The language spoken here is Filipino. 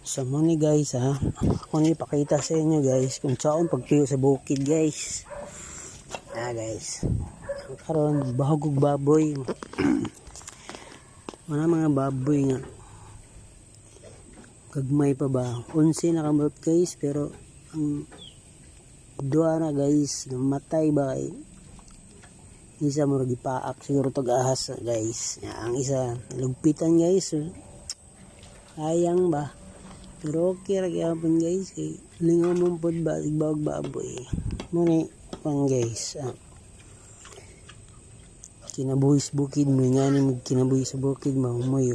So muna guys ha, ako na ipakita sa inyo guys kung saan pagtuyo sa bukid guys. Guys, karon bahog og baboy. Wala mga baboy nga. Gagmay pa ba? 11 na kamot guys, pero ang dua na guys, namatay ba kay isa mo gipaak siguro tog ahas guys. Ang isa lugpitan guys. Sayang ba? Pero okay ra gyapon guys kay lingaw mo pod ba igbawag baboy. Muni pang guys. Kinabuhi sa bukid mo nga ni kinabuhi sa bukid mahumoy.